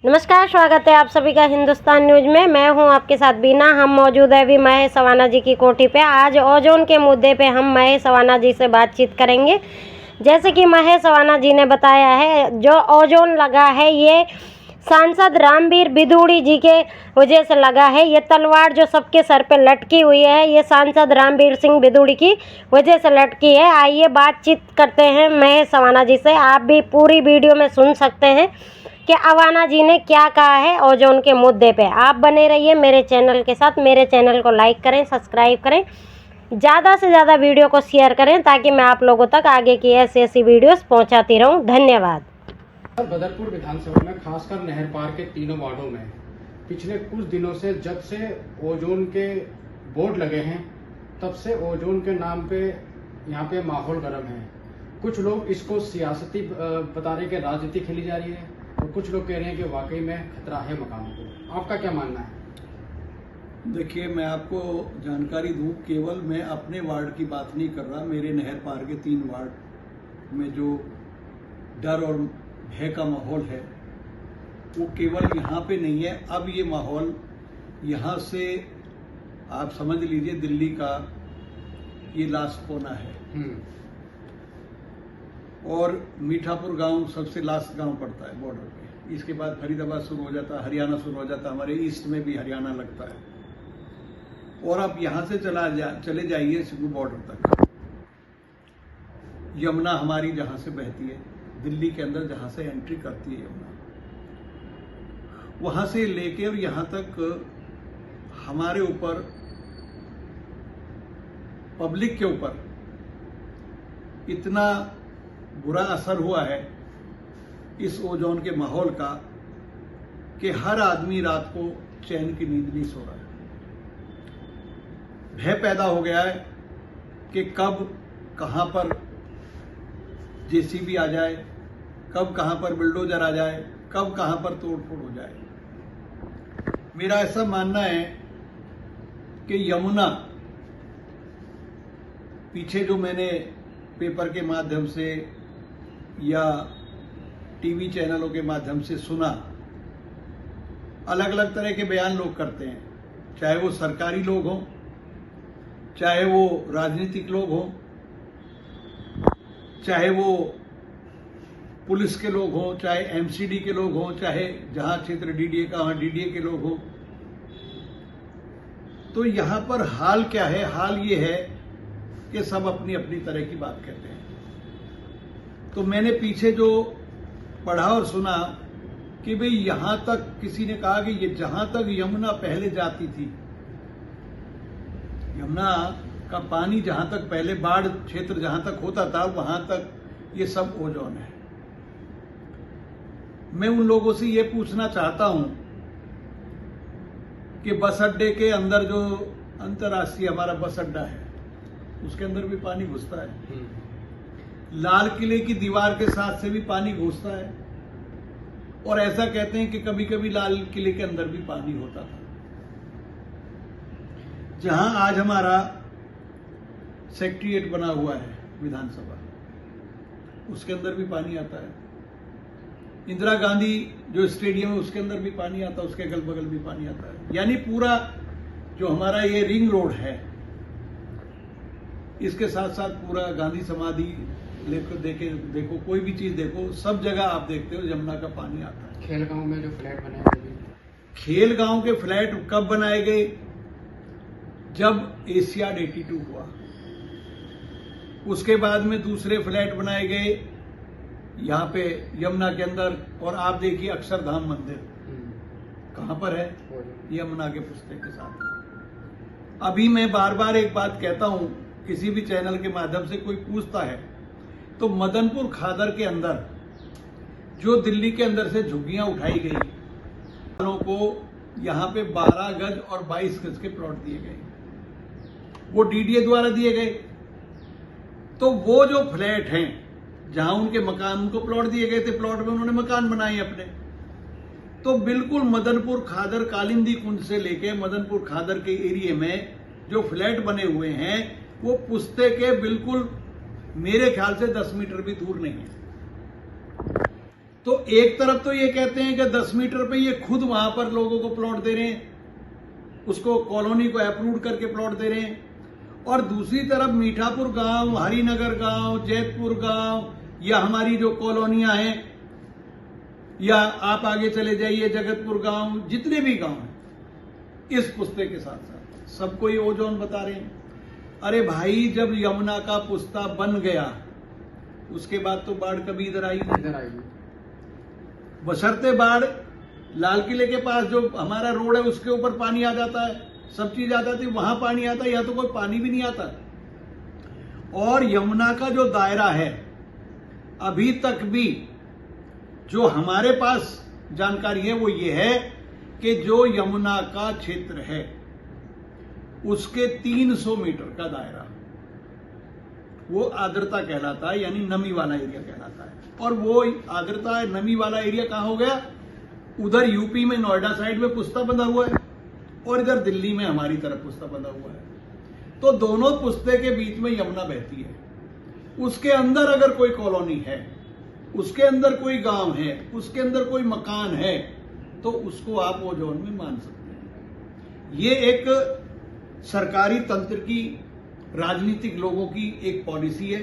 नमस्कार, स्वागत है आप सभी का हिंदुस्तान न्यूज में। मैं हूं आपके साथ बीना। हम मौजूद है अभी महेश सवाना जी की कोठी पे। आज ओजोन के मुद्दे पे हम महेश सवाना जी से बातचीत करेंगे। जैसे कि महेश सवाना जी ने बताया है, जो ओजोन लगा है ये सांसद रामवीर बिधूड़ी जी के वजह से लगा है। ये तलवार जो सबके सर पे लटकी हुई है, ये सांसद रामवीर सिंह बिधूड़ी की वजह से लटकी है। आइए बातचीत करते हैं महेश सवाना जी से। आप भी पूरी वीडियो में सुन सकते हैं कि अवाना जी ने क्या कहा है ओजोन के मुद्दे पे। आप बने रहिए मेरे चैनल के साथ। मेरे चैनल को लाइक करें, सब्सक्राइब करें, ज़्यादा से ज़्यादा वीडियो को शेयर करें ताकि मैं आप लोगों तक आगे की ऐसी वीडियोस पहुंचाती रहूं। धन्यवाद। बदरपुर विधानसभा में खासकर नहर पार के तीनों वार्डों में पिछले कुछ दिनों से जब से ओजोन के बोर्ड लगे हैं तब से ओजोन के नाम पे यहाँ पे माहौल गर्म है। कुछ लोग इसको सियासती बता रहे कि राजनीति खेली जा रही है और कुछ लोग कह रहे हैं कि वाकई में खतरा है मकानों को। आपका क्या मानना है? देखिए, मैं आपको जानकारी दूं, केवल मैं अपने वार्ड की बात नहीं कर रहा। मेरे नहर पार के 3 वार्ड में जो डर और भय का माहौल है वो केवल यहाँ पे नहीं है। अब ये माहौल यहाँ से आप समझ लीजिए दिल्ली का ये लास्ट कोना है और मीठापुर गांव सबसे लास्ट गांव पड़ता है बॉर्डर पे। इसके बाद फरीदाबाद शुरू हो जाता है, हरियाणा शुरू हो जाता है, हमारे ईस्ट में भी हरियाणा लगता है। और आप यहां से चले जाइए सिंधु बॉर्डर तक। यमुना हमारी जहां से बहती है, दिल्ली के अंदर जहां से एंट्री करती है यमुना, वहां से लेके और यहां तक हमारे ऊपर, पब्लिक के ऊपर इतना बुरा असर हुआ है इस ओजोन के माहौल का कि हर आदमी रात को चैन की नींद नहीं सो रहा है। भय पैदा हो गया है कि कब कहां पर जेसीबी आ जाए, कब कहां पर बुलडोजर आ जाए, कब कहां पर तोड़फोड़ हो जाए। मेरा ऐसा मानना है कि यमुना, पीछे जो मैंने पेपर के माध्यम से या टीवी चैनलों के माध्यम से सुना, अलग अलग तरह के बयान लोग करते हैं, चाहे वो सरकारी लोग हों, चाहे वो राजनीतिक लोग हों, चाहे वो पुलिस के लोग हों, चाहे एमसीडी के लोग हों, चाहे जहां क्षेत्र डीडीए का वहां डीडीए के लोग हों। तो यहां पर हाल क्या है? हाल ये है कि सब अपनी अपनी तरह की बात कहते हैं। तो मैंने पीछे जो पढ़ा और सुना कि भाई यहां तक किसी ने कहा कि ये जहां तक यमुना पहले जाती थी, यमुना का पानी जहां तक पहले बाढ़ क्षेत्र जहां तक होता था, वहां तक ये सब ओजोन है। मैं उन लोगों से ये पूछना चाहता हूं कि बस अड्डे के अंदर जो अंतर्राष्ट्रीय हमारा बस अड्डा है उसके अंदर भी पानी घुसता है, लाल किले की दीवार के साथ से भी पानी घुसता है, और ऐसा कहते हैं कि कभी कभी लाल किले के अंदर भी पानी होता था। जहां आज हमारा सेक्रेटेरिएट बना हुआ है विधानसभा, उसके अंदर भी पानी आता है। इंदिरा गांधी जो स्टेडियम है उसके अंदर भी पानी आता है, उसके अगल बगल भी पानी आता है। यानी पूरा जो हमारा ये रिंग रोड है, इसके साथ साथ पूरा गांधी समाधि लेकर देखो, कोई भी चीज देखो, सब जगह आप देखते हो यमुना का पानी आता है। खेलगांव में जो फ्लैट बनाए गए, खेलगांव के फ्लैट कब बनाए गए? जब एशियाड 82 हुआ, उसके बाद में दूसरे फ्लैट बनाए गए यहां पे यमुना के अंदर। और आप देखिए अक्षरधाम मंदिर कहां पर है? यमुना के पुस्तक के साथ। अभी मैं बार बार एक बात कहता हूं, किसी भी चैनल के माध्यम से कोई पूछता है तो मदनपुर खादर के अंदर जो दिल्ली के अंदर से झुग्गियां उठाई गई, वालों को यहां पे 12 गज और 22 गज के प्लॉट दिए गए, वो डीडीए द्वारा दिए गए। तो वो जो फ्लैट हैं जहां उनके मकान, उनको प्लॉट दिए गए थे, प्लॉट में उन्होंने मकान बनाए अपने। तो बिल्कुल मदनपुर खादर, कालिंदी कुंड से लेके मदनपुर खादर के एरिया में जो फ्लैट बने हुए हैं वो पुस्ते के बिल्कुल मेरे ख्याल से 10 मीटर भी दूर नहीं है। तो एक तरफ तो ये कहते हैं कि 10 मीटर पे ये खुद वहां पर लोगों को प्लॉट दे रहे हैं, उसको कॉलोनी को अप्रूव करके प्लॉट दे रहे हैं, और दूसरी तरफ मीठापुर गांव, हरिनगर गांव, जैतपुर गांव या हमारी जो कॉलोनियां हैं, या आप आगे चले जाइए जगतपुर गांव, जितने भी गांव हैं, इस पुस्ते के साथ साथ सबको ये ओजोन बता रहे हैं। अरे भाई, जब यमुना का पुस्ता बन गया उसके बाद तो बाढ़ कभी इधर आई नहीं। बशर्ते बाढ़ लाल किले के पास जो हमारा रोड है उसके ऊपर पानी आ जाता है, सब चीज आ जाती है, वहां पानी आता है, यहां तो कोई पानी भी नहीं आता। और यमुना का जो दायरा है, अभी तक भी जो हमारे पास जानकारी है वो ये है कि जो यमुना का क्षेत्र है उसके 300 मीटर का दायरा वो आर्द्रता कहलाता है, यानी नमी वाला एरिया कहलाता है। और वो आर्द्रता नमी वाला एरिया कहां हो गया? उधर यूपी में नोएडा साइड में पुस्ता बंधा हुआ है और इधर दिल्ली में हमारी तरफ पुस्ता बंधा हुआ है। तो दोनों पुस्ते के बीच में यमुना बहती है। उसके अंदर अगर कोई कॉलोनी है, उसके अंदर कोई गांव है, उसके अंदर कोई मकान है, तो उसको आप ओजोन में मान सकते हैं। ये एक सरकारी तंत्र की, राजनीतिक लोगों की एक पॉलिसी है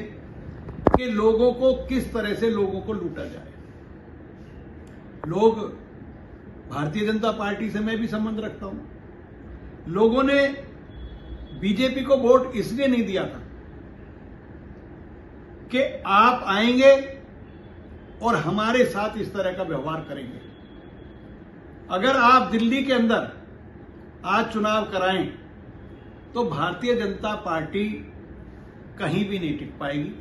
कि लोगों को किस तरह से लोगों को लूटा जाए। लोग, भारतीय जनता पार्टी से मैं भी संबंध रखता हूं, लोगों ने बीजेपी को वोट इसलिए नहीं दिया था कि आप आएंगे और हमारे साथ इस तरह का व्यवहार करेंगे। अगर आप दिल्ली के अंदर आज चुनाव कराएं तो भारतीय जनता पार्टी कहीं भी नहीं टिक पाएगी।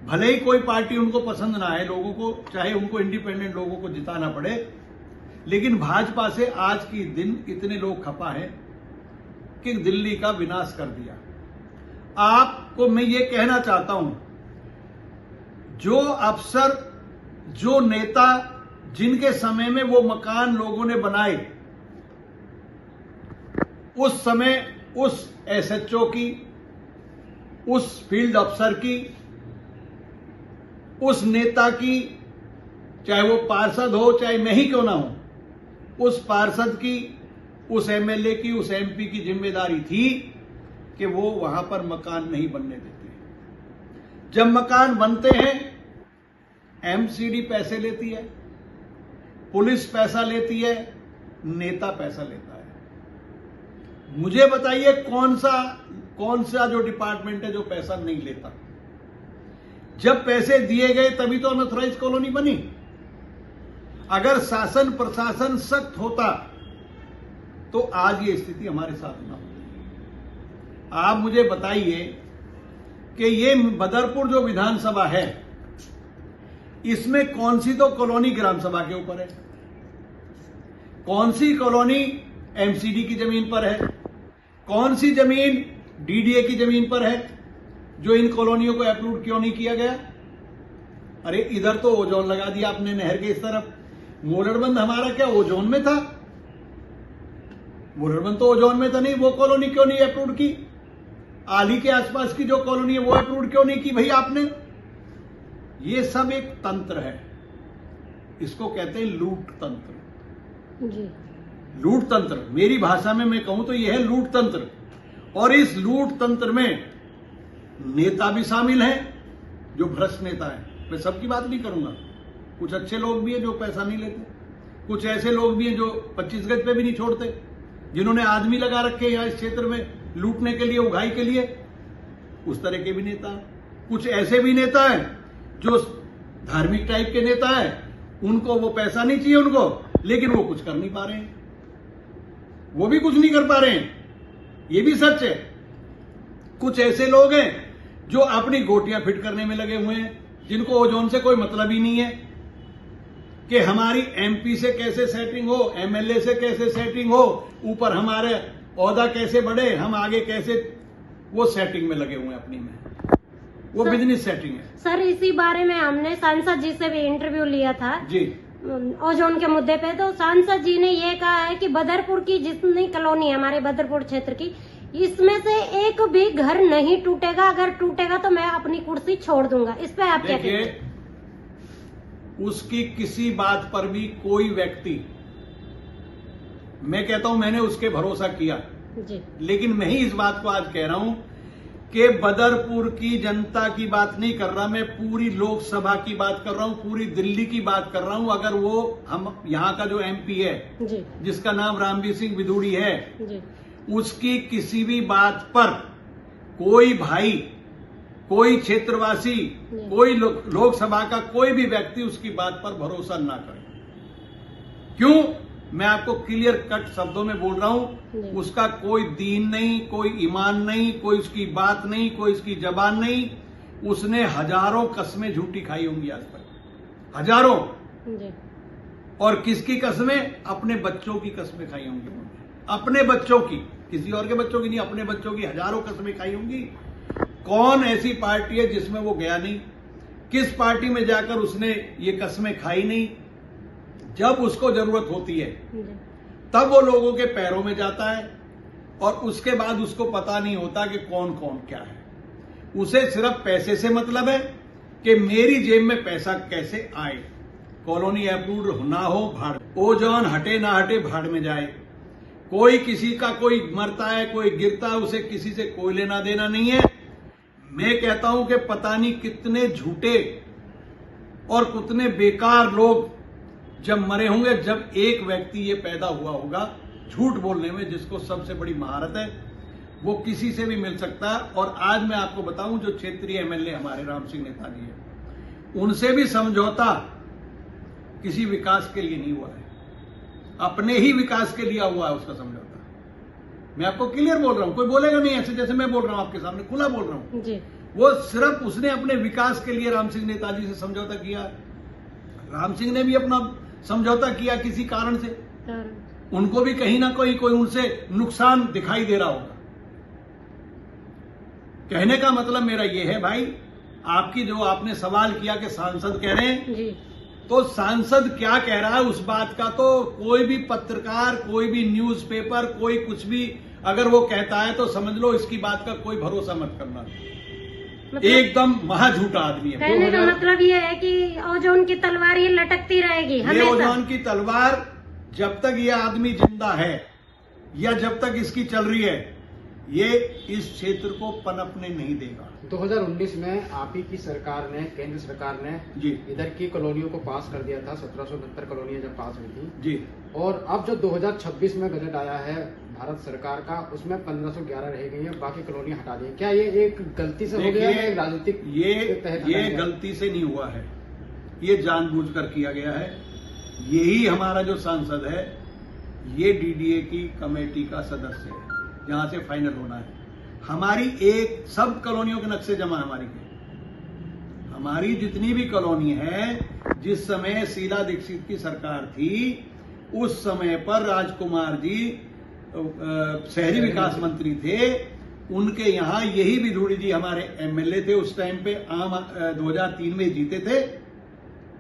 भले ही कोई पार्टी उनको पसंद ना आए, लोगों को चाहे उनको इंडिपेंडेंट लोगों को जिताना पड़े, लेकिन भाजपा से आज की दिन इतने लोग खपा हैं कि दिल्ली का विनाश कर दिया। आपको मैं ये कहना चाहता हूं, जो अफसर, जो नेता, जिनके समय में वो मकान लोगों ने बनाए, उस समय उस एसएचओ की, उस फील्ड अफसर की, उस नेता की, चाहे वो पार्षद हो चाहे मैं ही क्यों ना हो, उस पार्षद की, उस एमएलए की, उस एमपी की जिम्मेदारी थी कि वो वहां पर मकान नहीं बनने देते। जब मकान बनते हैं, एमसीडी पैसे लेती है, पुलिस पैसा लेती है, नेता पैसा लेता है। मुझे बताइए कौन सा जो डिपार्टमेंट है जो पैसा नहीं लेता? जब पैसे दिए गए तभी तो अनऑथराइज्ड कॉलोनी बनी। अगर शासन प्रशासन सख्त होता तो आज ये स्थिति हमारे साथ ना होती। आप मुझे बताइए कि ये बदरपुर जो विधानसभा है, इसमें कौन सी तो कॉलोनी ग्राम सभा के ऊपर है, कौन सी कॉलोनी एमसीडी की जमीन पर है, कौन सी जमीन डीडीए की जमीन पर है, जो इन कॉलोनियों को अप्रूव क्यों नहीं किया गया? अरे इधर तो ओजोन लगा दिया आपने नहर के इस तरफ। मोरड़बंद हमारा क्या ओजोन में था? मोरड़बंद तो ओजोन में था नहीं, वो कॉलोनी क्यों नहीं अप्रूव की? आली के आसपास की जो कॉलोनी है वो अप्रूव क्यों नहीं की भाई आपने? ये सब एक तंत्र है, इसको कहते हैं लूट तंत्र जी। लूट तंत्र, मेरी भाषा में मैं कहूं तो यह है लूट तंत्र। और इस लूट तंत्र में नेता भी शामिल हैं, जो भ्रष्ट नेता है। मैं सबकी बात नहीं करूंगा, कुछ अच्छे लोग भी हैं जो पैसा नहीं लेते, कुछ ऐसे लोग भी हैं जो 25 गज पे भी नहीं छोड़ते, जिन्होंने आदमी लगा रखे हैं इस क्षेत्र में लूटने के लिए, उगाई के लिए, उस तरह के भी नेता हैं। कुछ ऐसे भी नेता हैं जो धार्मिक टाइप के नेता हैं, उनको वो पैसा नहीं चाहिए उनको, लेकिन वो कुछ कर नहीं पा रहे हैं, वो भी कुछ नहीं कर पा रहे हैं, ये भी सच है। कुछ ऐसे लोग हैं जो अपनी गोटियां फिट करने में लगे हुए हैं, जिनको ओजोन से कोई मतलब ही नहीं है कि हमारी एमपी से कैसे सेटिंग हो, एमएलए से कैसे सेटिंग हो, ऊपर हमारे ओहदा कैसे बढ़े, हम आगे कैसे, वो सेटिंग में लगे हुए हैं अपनी में, वो बिजनेस सेटिंग है। सर, इसी बारे में हमने सांसद जी से भी इंटरव्यू लिया था जी, ओजोन के मुद्दे पे। तो सांसद जी ने ये कहा है कि बदरपुर की जितनी कॉलोनी है हमारे बदरपुर क्षेत्र की, इसमें से एक भी घर नहीं टूटेगा, अगर टूटेगा तो मैं अपनी कुर्सी छोड़ दूंगा। इस पे आप क्या कहते हैं? उसकी किसी बात पर भी कोई व्यक्ति, मैं कहता हूं मैंने उसके भरोसा किया जी। लेकिन मैं ही इस बात को आज कह रहा हूं कि बदरपुर की जनता की बात नहीं कर रहा, मैं पूरी लोकसभा की बात कर रहा हूं, पूरी दिल्ली की बात कर रहा हूं। अगर वो हम यहां का जो एमपी है जी। जिसका नाम रामवीर सिंह बिधूड़ी है, जी। उसकी किसी भी बात पर कोई भाई, कोई क्षेत्रवासी, कोई लोकसभा का कोई भी व्यक्ति उसकी बात पर भरोसा ना करे। क्यों? मैं आपको क्लियर कट शब्दों में बोल रहा हूं, उसका कोई दीन नहीं, कोई ईमान नहीं, कोई उसकी बात नहीं, कोई उसकी जबान नहीं। उसने हजारों कस्में झूठी खाई होंगी आज तक, हजारों। जी। और किसकी कस्में? अपने बच्चों की कस्में खाई होंगी, अपने बच्चों की, किसी और के बच्चों की नहीं, अपने बच्चों की हजारों कस्में खाई होंगी। कौन ऐसी पार्टी है जिसमें वो गया नहीं? किस पार्टी में जाकर उसने ये कस्में खाई नहीं? जब उसको जरूरत होती है तब वो लोगों के पैरों में जाता है और उसके बाद उसको पता नहीं होता कि कौन कौन क्या है। उसे सिर्फ पैसे से मतलब है कि मेरी जेब में पैसा कैसे आए। कॉलोनी अप्रूव्ड ना हो, भाड़, ओजोन हटे ना हटे, भाड़ में जाए। कोई किसी का, कोई मरता है, कोई गिरता है, उसे किसी से कोई लेना देना नहीं है। मैं कहता हूं कि पता नहीं कितने झूठे और कितने बेकार लोग जब मरे होंगे, जब एक व्यक्ति ये पैदा हुआ होगा झूठ बोलने में, जिसको सबसे बड़ी महारत है, वो किसी से भी मिल सकता है। और आज मैं आपको बताऊं, जो क्षेत्रीय एमएलए हमारे राम सिंह नेताजी है, उनसे भी समझौता किसी विकास के लिए नहीं हुआ है, अपने ही विकास के लिए हुआ है उसका समझौता। मैं आपको क्लियर बोल रहा हूं, कोई बोलेगा नहीं ऐसे जैसे मैं बोल रहा हूं, आपके सामने खुला बोल रहा हूं जी। वो सिर्फ उसने अपने विकास के लिए राम सिंह नेताजी से समझौता किया। राम सिंह ने भी अपना समझौता किया किसी कारण से, उनको भी कहीं ना कहीं कोई उनसे नुकसान दिखाई दे रहा होगा। कहने का मतलब मेरा यह है भाई, आपकी जो आपने सवाल किया कि सांसद कह रहे हैं जी। तो सांसद क्या कह रहा है उस बात का तो कोई भी पत्रकार, कोई भी न्यूज़पेपर, कोई कुछ भी अगर वो कहता है तो समझ लो इसकी बात का कोई भरोसा मत करना। मतलब एकदम महाझूठा आदमी है। कहने का मतलब ये है कि ओजोन की तलवार ये लटकती रहेगी ये हमेशा। ओजोन की तलवार जब तक ये आदमी जिंदा है या जब तक इसकी चल रही है, ये इस क्षेत्र को पनपने नहीं देगा। 2019 में आप ही की सरकार ने, केंद्र सरकार ने जी इधर की कॉलोनियों को पास कर दिया था, 1769 कॉलोनियां जब पास हुई थी जी। और अब जो 2026 में बजट आया है भारत सरकार का, उसमें 1511 रह गई है, बाकी कॉलोनियां हटा दी है। क्या ये एक गलती से हो गया है? राजनीतिक ये गलती से नहीं हुआ है, ये जानबूझकर किया गया है। यही हमारा जो सांसद है, ये डीडीए की कमेटी का सदस्य है, जहां से फाइनल होना है। हमारी एक सब कॉलोनियों के नक्शे जमा हमारी के, हमारी जितनी भी कॉलोनी है, जिस समय शीला दीक्षित की सरकार थी उस समय पर राजकुमार जी शहरी विकास मंत्री थे, उनके यहां यही बिधूड़ी जी हमारे एमएलए थे उस टाइम पे। आम 2003 में जीते थे,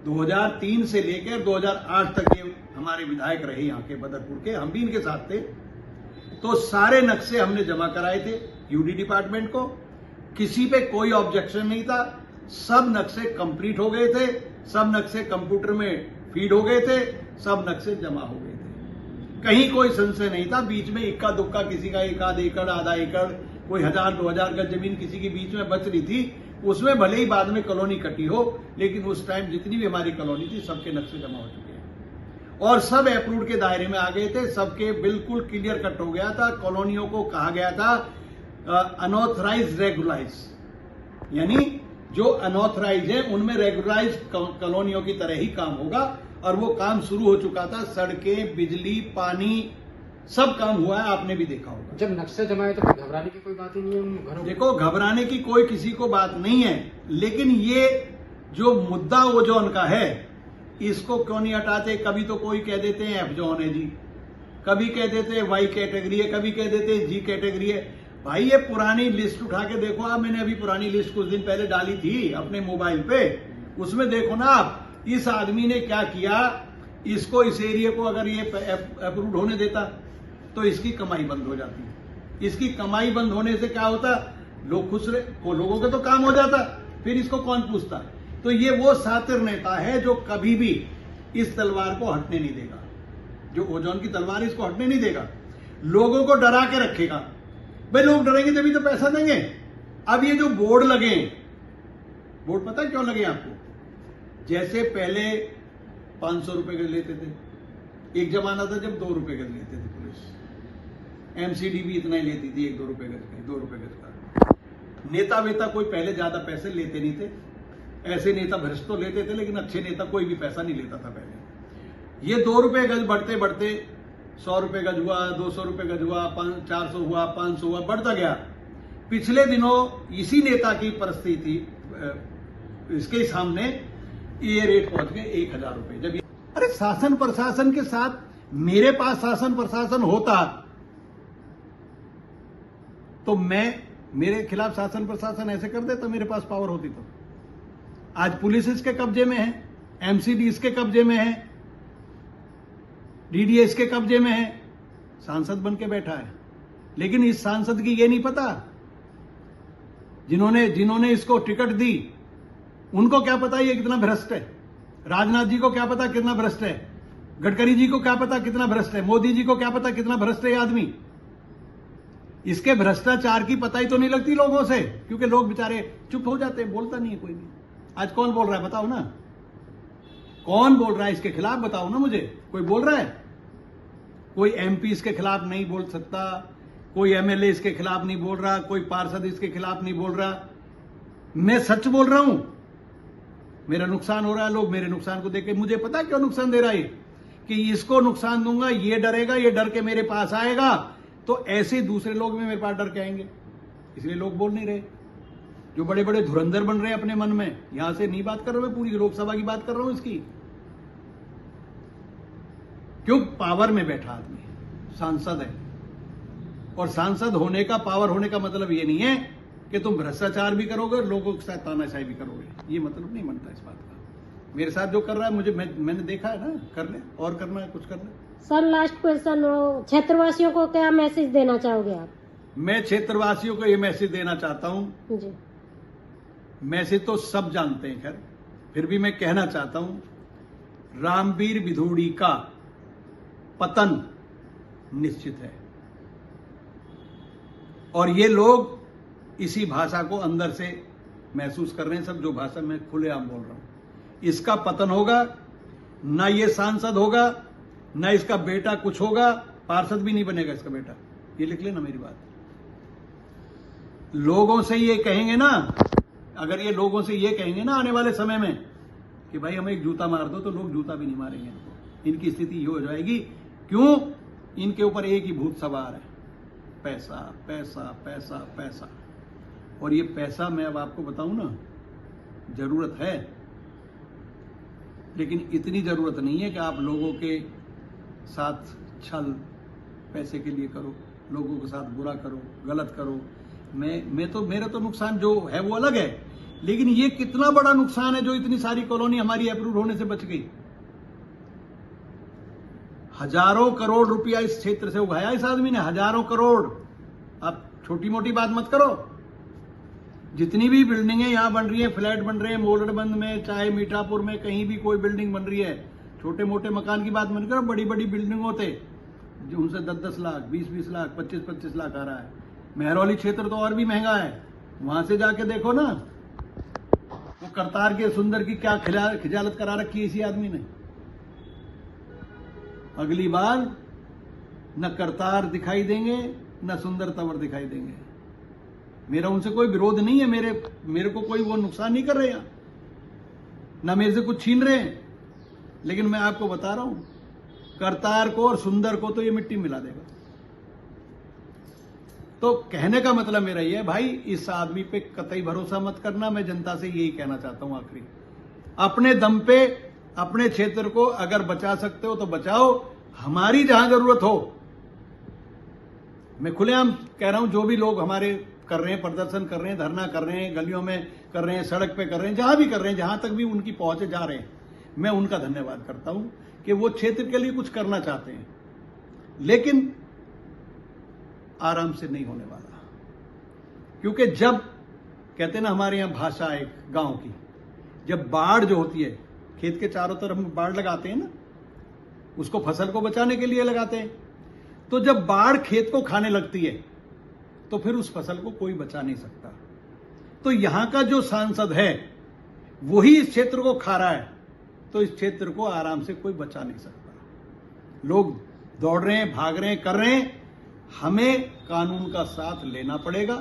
2003 से लेकर 2008 तक ये हमारे विधायक रहे यहाँ के बदरपुर के, हम भी इनके साथ थे। तो सारे नक्शे हमने जमा कराए थे यूडी डिपार्टमेंट को, किसी पे कोई ऑब्जेक्शन नहीं था, सब नक्शे कंप्लीट हो गए थे, सब नक्शे कंप्यूटर में फीड हो गए थे, सब नक्शे जमा हो गए थे, कहीं कोई संशय नहीं था। बीच में इक्का दुक्का किसी का 1 एकड़, आधा एकड़, कोई 1000-2000 गज जमीन किसी के बीच में बच रही थी, उसमें भले ही बाद में कॉलोनी कटी हो, लेकिन उस टाइम जितनी भी हमारी कॉलोनी थी सबके नक्शे जमा हो चुके हैं और सब अप्रूव्ड के दायरे में आ गए थे, सबके बिल्कुल क्लियर कट हो गया था। कॉलोनियों को कहा गया था अनऑथराइज रेगुलाइज, यानी जो अनऑथराइज है उनमें रेगुलाइज कॉलोनियों की तरह ही काम होगा और वो काम शुरू हो चुका था। सड़कें, बिजली, पानी, सब काम हुआ है, आपने भी देखा होगा। जब नक्शे जमाए तो घबराने की कोई बात ही नहीं है उन घरों। देखो, घबराने की कोई किसी को बात नहीं है, लेकिन ये जो मुद्दा ओजोन का है इसको क्यों नहीं हटाते? कभी तो कोई कह देते हैं एफ जोन है जी, कभी कह देते हैं वाई कैटेगरी है, कभी कह देते हैं जी कैटेगरी है। भाई ये पुरानी लिस्ट उठा के देखो आप, मैंने अभी पुरानी लिस्ट कुछ दिन पहले डाली थी अपने मोबाइल पे, उसमें देखो ना आप, इस आदमी ने क्या किया। इसको, इस एरिया को अगर ये अप्रूव होने देता तो इसकी कमाई बंद हो जाती। इसकी कमाई बंद होने से क्या होता, लोग खुश रहे, लोगों का तो काम हो जाता, फिर इसको कौन पूछता। तो ये वो शातिर नेता है जो कभी भी इस तलवार को हटने नहीं देगा। जो ओजोन की तलवार इसको हटने नहीं देगा, लोगों को डरा के रखेगा। भाई लोग डरेंगे तभी तो पैसा देंगे। अब ये जो बोर्ड लगे, बोर्ड पता क्यों लगे आपको? जैसे पहले 500 रुपए गज लेते थे, एक जमाना था जब 2 रुपए गज लेते थे पुलिस, एमसीडी भी इतना ही लेती थी, 1-2 रुपए गज का, 2 रुपए गज का। नेता वेता कोई पहले ज्यादा पैसे लेते नहीं थे, ऐसे नेता भ्रष्ट तो लेते थे, लेकिन अच्छे नेता कोई भी पैसा नहीं लेता था पहले। ये 2 रुपए गज बढ़ते बढ़ते 100 रुपए गज हुआ, 200 रुपए गज हुआ, 400 हुआ, 500 हुआ, बढ़ता गया। पिछले दिनों इसी नेता की परिस्थिति इसके सामने ये रेट पहुंच गए 1000 रुपए। जब अरे शासन प्रशासन के साथ मेरे पास शासन प्रशासन होता तो मैं मेरे खिलाफ शासन प्रशासन ऐसे कर देता, मेरे पास पावर होती तो। आज पुलिस इसके कब्जे में है, एमसीडी इसके कब्जे में है, डीडीए इसके कब्जे में है, सांसद बन के बैठा है। लेकिन इस सांसद की ये नहीं पता, जिन्होंने इसको टिकट दी उनको क्या पता ये कितना भ्रष्ट है। राजनाथ जी को क्या पता कितना भ्रष्ट है, गडकरी जी को क्या पता कितना भ्रष्ट है, मोदी जी को क्या पता कितना भ्रष्ट है ये आदमी। इसके भ्रष्टाचार की पता ही तो नहीं लगती लोगों से, क्योंकि लोग बेचारे चुप हो जाते हैं, बोलता नहीं है कोई भी। आज कौन बोल रहा है बताओ ना, कौन बोल रहा है इसके खिलाफ बताओ ना मुझे। कोई बोल रहा है? कोई एमपी इसके खिलाफ नहीं बोल सकता, कोई एमएलए इसके खिलाफ नहीं बोल रहा, कोई पार्षद इसके खिलाफ नहीं बोल रहा। मैं सच बोल रहा हूं, मेरा नुकसान हो रहा है, लोग मेरे नुकसान को देख के, मुझे पता क्यों नुकसान दे रहा है कि इसको नुकसान दूंगा, ये डरेगा, ये डर के मेरे पास आएगा, तो ऐसे दूसरे लोग भी मेरे पास डर के आएंगे। इसलिए लोग बोल नहीं रहे। जो बड़े बड़े धुरंधर बन रहे हैं अपने मन में, यहां से नहीं बात कर रहा हूं मैं, पूरी लोकसभा की बात कर रहा हूं इसकी। क्यों? पावर में बैठा आदमी सांसद है, और सांसद होने का, पावर होने का मतलब ये नहीं है कि तुम भ्रष्टाचार भी करोगे, लोगों के साथ तानाशाही भी करोगे। ये मतलब नहीं बनता इस बात का। मेरे साथ जो कर रहा है मुझे, मैंने देखा है ना, कर ले, और करना है कुछ करना है। सर लास्ट क्वेश्चन, क्षेत्रवासियों को क्या मैसेज देना चाहोगे आप? मैं क्षेत्रवासियों को ये मैसेज देना चाहता हूं जी। मैसेज तो सब जानते हैं, खैर फिर भी मैं कहना चाहता हूं, रामवीर विधूड़ी का पतन निश्चित है। और ये लोग इसी भाषा को अंदर से महसूस कर रहे हैं, सब जो भाषा मैं खुलेआम बोल रहा हूं। इसका पतन होगा, ना ये सांसद होगा, ना इसका बेटा कुछ होगा, पार्षद भी नहीं बनेगा इसका बेटा। ये लिख लेना मेरी बात। लोगों से ये कहेंगे ना, अगर ये लोगों से ये कहेंगे ना आने वाले समय में कि भाई हमें एक जूता मार दो, तो लोग जूता भी नहीं मारेंगे इनको। इनकी स्थिति ये हो जाएगी। क्यों? इनके ऊपर एक ही भूत सवार है, पैसा पैसा पैसा पैसा। और ये पैसा मैं अब आपको बताऊं ना, जरूरत है, लेकिन इतनी जरूरत नहीं है कि आप लोगों के साथ छल पैसे के लिए करो, लोगों के साथ बुरा करो, गलत करो। मेरा तो नुकसान जो है वो अलग है, लेकिन ये कितना बड़ा नुकसान है जो इतनी सारी कॉलोनी हमारी अप्रूव होने से बच गई। हजारों करोड़ रुपया इस क्षेत्र से उगाया इस आदमी ने, हजारों करोड़। आप छोटी मोटी बात मत करो। जितनी भी बिल्डिंगें यहां बन रही है, फ्लैट बन रहे हैं मोलड़बंद में, चाहे मीठापुर में, कहीं भी कोई बिल्डिंग बन रही है, छोटे मोटे मकान की बात मत करो, बड़ी बड़ी बिल्डिंगों थे जो उनसे 10-10 लाख, 20-20 लाख, 25-25 लाख आ रहा है। मेहरौली क्षेत्र तो और भी महंगा है, वहां से जाके देखो ना, वो करतार के सुंदर की क्या खिजालत करा रखी है इसी आदमी ने। अगली बार न करतार दिखाई देंगे, न सुंदर तंवर दिखाई देंगे। मेरा उनसे कोई विरोध नहीं है, मेरे को कोई वो नुकसान नहीं कर रहे हैं, न मेरे से कुछ छीन रहे हैं, लेकिन मैं आपको बता रहा हूं, करतार को और सुंदर को तो ये मिट्टी मिला देगा। तो कहने का मतलब मेरा ये है, भाई इस आदमी पे कतई भरोसा मत करना। मैं जनता से यही कहना चाहता हूं आखिरी, अपने दम पे अपने क्षेत्र को अगर बचा सकते हो तो बचाओ, हमारी जहां जरूरत हो। मैं खुलेआम कह रहा हूं, जो भी लोग हमारे कर रहे हैं, प्रदर्शन कर रहे हैं, धरना कर रहे हैं, गलियों में कर रहे हैं, सड़क पे कर रहे हैं, जहां भी कर रहे हैं, जहां तक भी उनकी पहुंचे जा रहे हैं, मैं उनका धन्यवाद करता हूं कि वो क्षेत्र के लिए कुछ करना चाहते हैं, लेकिन आराम से नहीं होने वाला। क्योंकि जब कहते ना हमारे यहां भाषा एक गांव की, जब बाढ़ जो होती है, खेत के चारों तरफ हम बाढ़ लगाते हैं ना, उसको फसल को बचाने के लिए लगाते हैं। तो जब बाढ़ खेत को खाने लगती है तो फिर उस फसल को कोई बचा नहीं सकता। तो यहां का जो सांसद है वही इस क्षेत्र को खा रहा है, तो इस क्षेत्र को आराम से कोई बचा नहीं सकता। लोग दौड़ रहे हैं, भाग रहे हैं, कर रहे हैं। हमें कानून का साथ लेना पड़ेगा,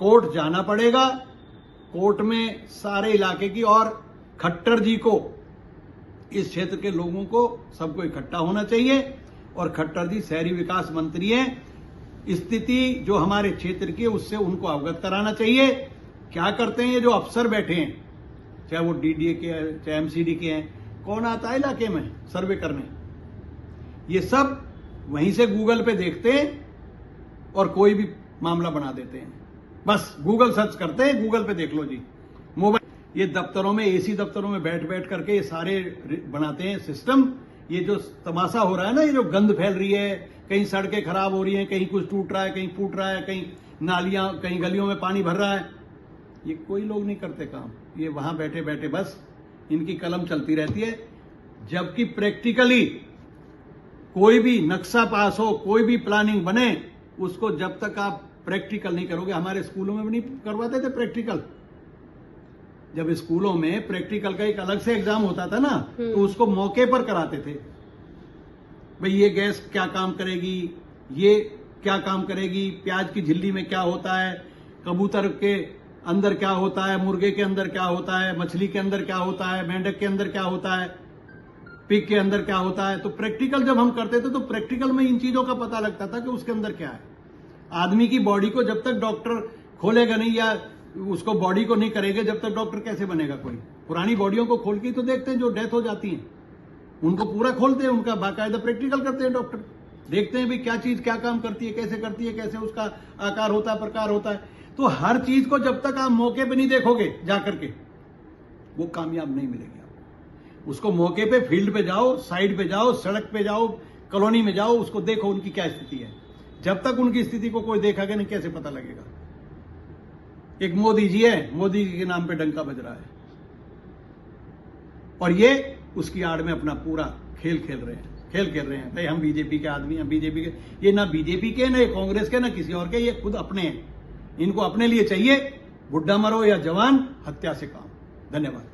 कोर्ट जाना पड़ेगा, कोर्ट में सारे इलाके की और खट्टर जी को, इस क्षेत्र के लोगों को सबको इकट्ठा होना चाहिए। और खट्टर जी शहरी विकास मंत्री हैं, स्थिति जो हमारे क्षेत्र की है उससे उनको अवगत कराना चाहिए। क्या करते हैं ये जो अफसर बैठे हैं, चाहे वो डीडीए के हैं, चाहे एमसीडी के हैं, कौन आता है इलाके में सर्वे करने? ये सब वहीं से गूगल पे देखते हैं और कोई भी मामला बना देते हैं। बस गूगल सर्च करते हैं, गूगल पे देख लो जी। मोबाइल, ये दफ्तरों में, एसी दफ्तरों में बैठ बैठ करके ये सारे बनाते हैं सिस्टम। ये जो तमाशा हो रहा है ना, ये जो गंद फैल रही है, कहीं सड़कें खराब हो रही हैं, कहीं कुछ टूट रहा है, कहीं फूट रहा है, कहीं नालियां, कहीं गलियों में पानी भर रहा है, ये कोई लोग नहीं करते काम। ये वहां बैठे बैठे बस इनकी कलम चलती रहती है। जबकि प्रैक्टिकली कोई भी नक्शा पास हो, कोई भी प्लानिंग बने, उसको जब तक आप प्रैक्टिकल नहीं करोगे, हमारे स्कूलों में भी नहीं करवाते थे प्रैक्टिकल। जब स्कूलों में प्रैक्टिकल का एक अलग से एग्जाम होता था ना, तो उसको मौके पर कराते थे। भाई ये गैस क्या काम करेगी, ये क्या काम करेगी, प्याज की झिल्ली में क्या होता है, कबूतर के अंदर क्या होता है, मुर्गे के अंदर क्या होता है, मछली के अंदर क्या होता है, मेंढक के अंदर क्या होता है, पिग के अंदर क्या होता है। तो प्रैक्टिकल जब हम करते थे तो प्रैक्टिकल में इन चीजों का पता लगता था कि उसके अंदर क्या है। आदमी की बॉडी को जब तक डॉक्टर खोलेगा नहीं या उसको बॉडी को नहीं करेगा, जब तक डॉक्टर कैसे बनेगा कोई? पुरानी बॉडियों को खोल के तो देखते हैं जो डेथ हो जाती है, उनको पूरा खोलते हैं, उनका बाकायदा प्रैक्टिकल करते हैं डॉक्टर, देखते हैं भी क्या चीज क्या काम करती है, कैसे करती है, कैसे उसका आकार होता है, प्रकार होता है। तो हर चीज को जब तक आप मौके पे नहीं देखोगे जाकर के, वो कामयाब नहीं मिलेगी आपको। उसको मौके पे, फील्ड पे जाओ, साइड पे जाओ, सड़क पे जाओ, कॉलोनी में जाओ, उसको देखो उनकी क्या स्थिति है। जब तक उनकी स्थिति को कोई देखेगा नहीं, कैसे पता लगेगा? एक मोदी जी है, मोदी जी के नाम पे डंका बज रहा है और ये उसकी आड़ में अपना पूरा खेल खेल रहे हैं। भाई हम बीजेपी के आदमी हैं, बीजेपी के, ये ना बीजेपी के, ना कांग्रेस के, ना किसी और के, ये खुद अपने हैं। इनको अपने लिए चाहिए, बुढ़ा मरो या जवान, हत्या से काम। धन्यवाद।